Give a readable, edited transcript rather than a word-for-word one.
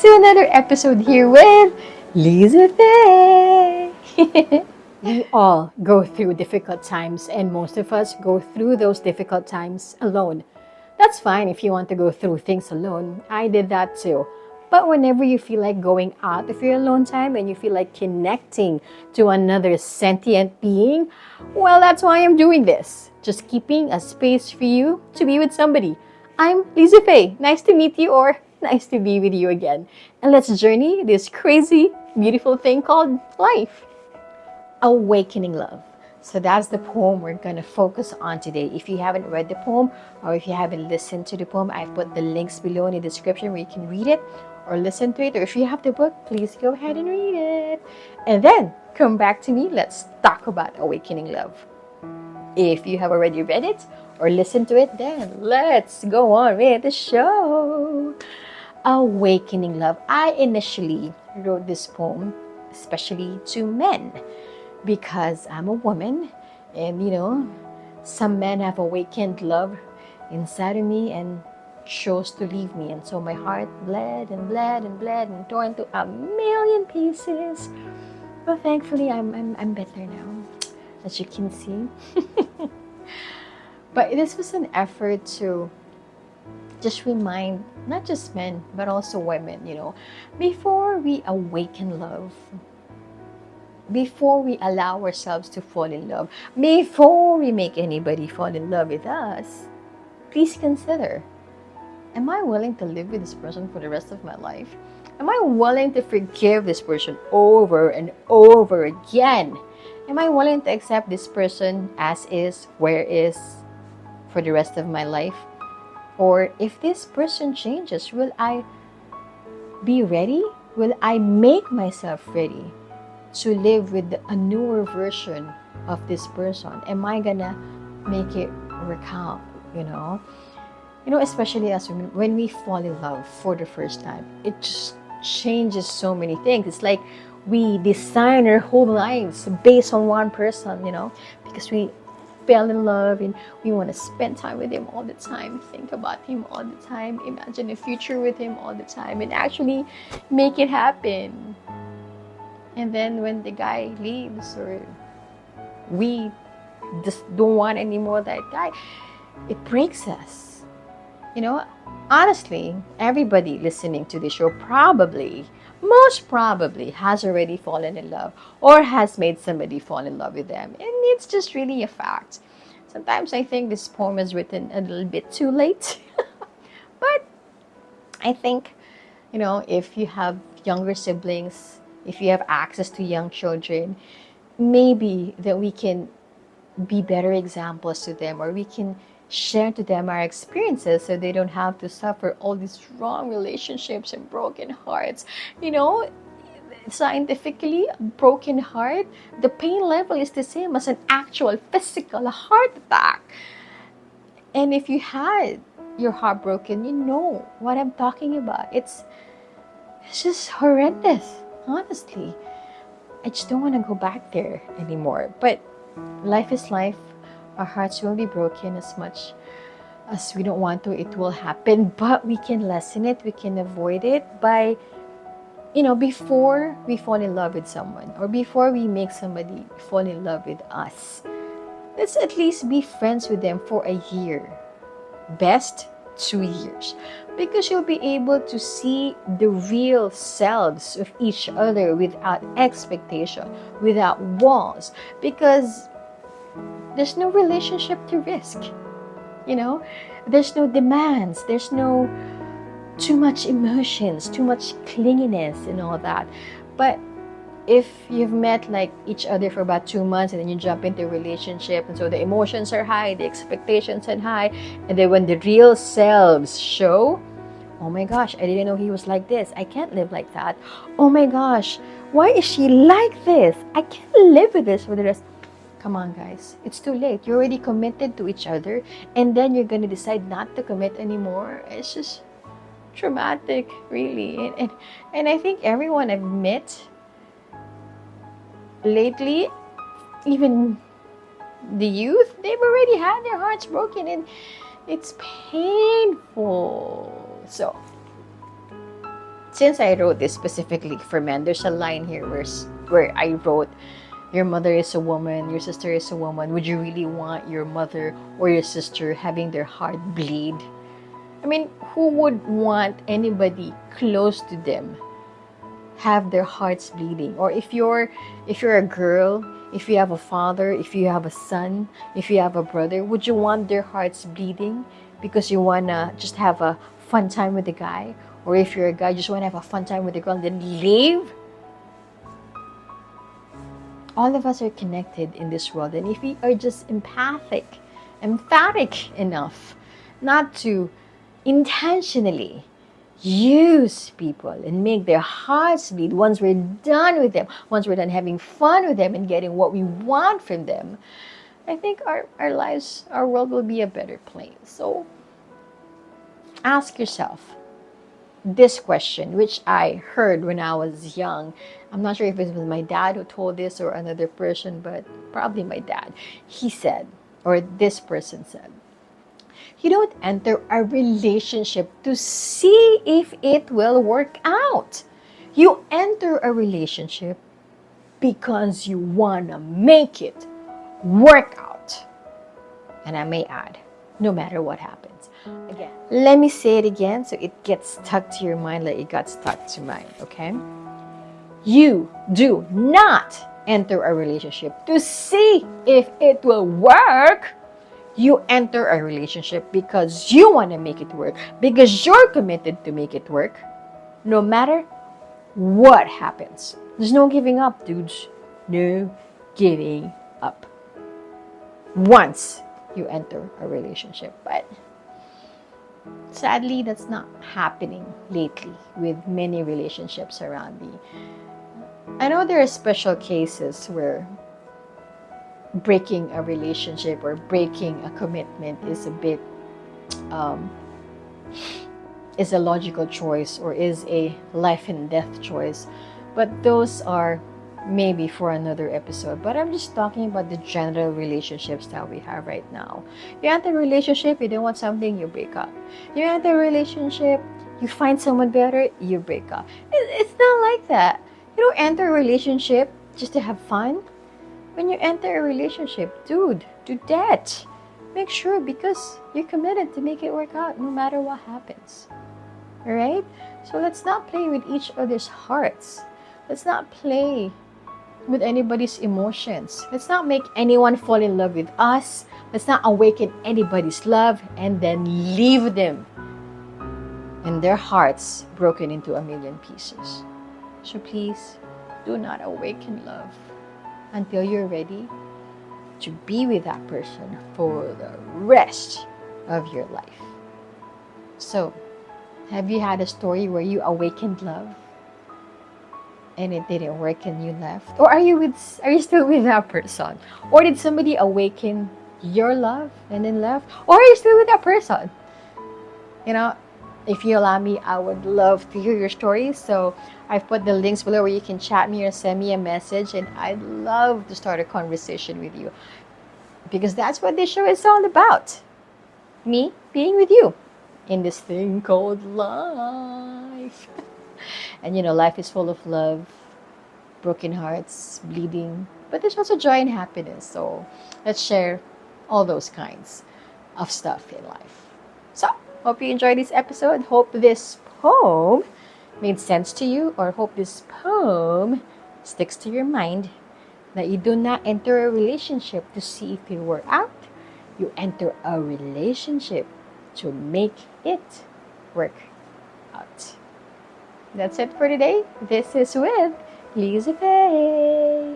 to another episode here with Liza Faye. We all go through difficult times, and most of us go through those difficult times alone. That's fine if you want to go through things alone. I did that too. But whenever you feel like going out of your alone time and you feel like connecting to another sentient being, well, that's why I'm doing this. Just keeping a space for you to be with somebody. I'm Liza Faye. Nice to meet you, or nice to be with you again. And let's journey this crazy, beautiful thing called life. Awakening Love. So that's the poem we're going to focus on today. If you haven't read the poem or if you haven't listened to the poem, I've put the links below in the description where you can read it or listen to it. Or if you have the book, please go ahead and read it. And then come back to me. Let's talk about Awakening Love. If you have already read it or listened to it, then let's go on with the show. Awakening Love. I initially wrote this poem especially to men because I'm a woman, and some men have awakened love inside of me and chose to leave me, and so my heart bled and bled and bled and tore into a million pieces. But thankfully I'm better now, as you can see. But this was an effort to just remind not just men but also women, before we awaken love, before we allow ourselves to fall in love, before we make anybody fall in love with us, please consider, am I willing to live with this person for the rest of my life? Am I willing to forgive this person over and over again? Am I willing to accept this person as is, where is, for the rest of my life? Or if this person changes, will I be ready? Will I make myself ready to live with a newer version of this person? Am I gonna make it work out? Especially as women, when we fall in love for the first time, it just changes so many things. It's like we design our whole lives based on one person, because we fell in love and we want to spend time with him all the time, think about him all the time, imagine a future with him all the time, and actually make it happen. And then when the guy leaves, or we just don't want any more that guy, it breaks us. Honestly, everybody listening to this show most probably has already fallen in love or has made somebody fall in love with them. And it's just really a fact. Sometimes I think this poem is written a little bit too late. But I think, if you have younger siblings, if you have access to young children, maybe that we can be better examples to them, or we can share to them our experiences so they don't have to suffer all these wrong relationships and broken hearts. Scientifically, a broken heart, the pain level is the same as an actual physical heart attack. And if you had your heart broken, you know what I'm talking about. It's just horrendous, honestly. I just don't want to go back there anymore. But life is life. Our hearts will be broken as much as we don't want to. It will happen, but we can lessen it. We can avoid it by, before we fall in love with someone, or before we make somebody fall in love with us, let's at least be friends with them for a year. Best 2 years. Because you'll be able to see the real selves of each other without expectation, without walls. Because there's no relationship to risk. There's no demands. There's no too much emotions, too much clinginess and all that. But if you've met each other for about 2 months and then you jump into a relationship, and so the emotions are high, the expectations are high, and then when the real selves show, oh my gosh, I didn't know he was like this. I can't live like that. Oh my gosh, why is she like this? I can't live with this for the rest. Come on, guys. It's too late. You're already committed to each other, and then you're going to decide not to commit anymore. It's just traumatic, really. And I think everyone I've met lately, even the youth, they've already had their hearts broken, and it's painful. So since I wrote this specifically for men, there's a line here where I wrote, your mother is a woman, your sister is a woman. Would you really want your mother or your sister having their heart bleed? I mean, who would want anybody close to them have their hearts bleeding? Or if you're a girl, if you have a father, if you have a son, if you have a brother, would you want their hearts bleeding because you wanna just have a fun time with the guy? Or if you're a guy, you just wanna have a fun time with the girl and then leave? All of us are connected in this world, and if we are just emphatic enough not to intentionally use people and make their hearts bleed once we're done with them, once we're done having fun with them and getting what we want from them, I think our lives, our world will be a better place. So ask yourself this question, which I heard when I was young. I'm not sure if it was my dad who told this or another person, but probably my dad. He said, or this person said, you don't enter a relationship to see if it will work out. You enter a relationship because you want to make it work out. And I may add, no matter what happens. Again, let me say it again so it gets stuck to your mind like it got stuck to mine, okay? You do not enter a relationship to see if it will work. You enter a relationship because you want to make it work, because you're committed to make it work, no matter what happens. There's no giving up, dudes. No giving up. Once you enter a relationship. But sadly, that's not happening lately with many relationships around me. I know there are special cases where breaking a relationship or breaking a commitment is a bit is a logical choice or is a life and death choice, but those are maybe for another episode. But I'm just talking about the general relationships that we have right now. You enter a relationship, you don't want something, you break up. You enter a relationship, you find someone better, you break up. It's not like that. You don't enter a relationship just to have fun. When you enter a relationship, dude, do that. Make sure, because you're committed to make it work out no matter what happens. Alright? So let's not play with each other's hearts. Let's not play with anybody's emotions. Let's not make anyone fall in love with us. Let's not awaken anybody's love and then leave them and their hearts broken into a million pieces. So please, do not awaken love until you're ready to be with that person for the rest of your life. So, have you had a story where you awakened love and it didn't work and you left? Or are you still with that person? Or did somebody awaken your love and then left? Or are you still with that person? You know, if you allow me, I would love to hear your stories. So I've put the links below where you can chat me or send me a message, and I'd love to start a conversation with you, because that's what this show is all about. Me being with you in this thing called life. And you know, life is full of love, broken hearts, bleeding, but there's also joy and happiness. So let's share all those kinds of stuff in life. So hope you enjoyed this episode. Hope this poem made sense to you, or hope this poem sticks to your mind, that you do not enter a relationship to see if it works out. You enter a relationship to make it work out. That's it for today. This is with Liza Faye.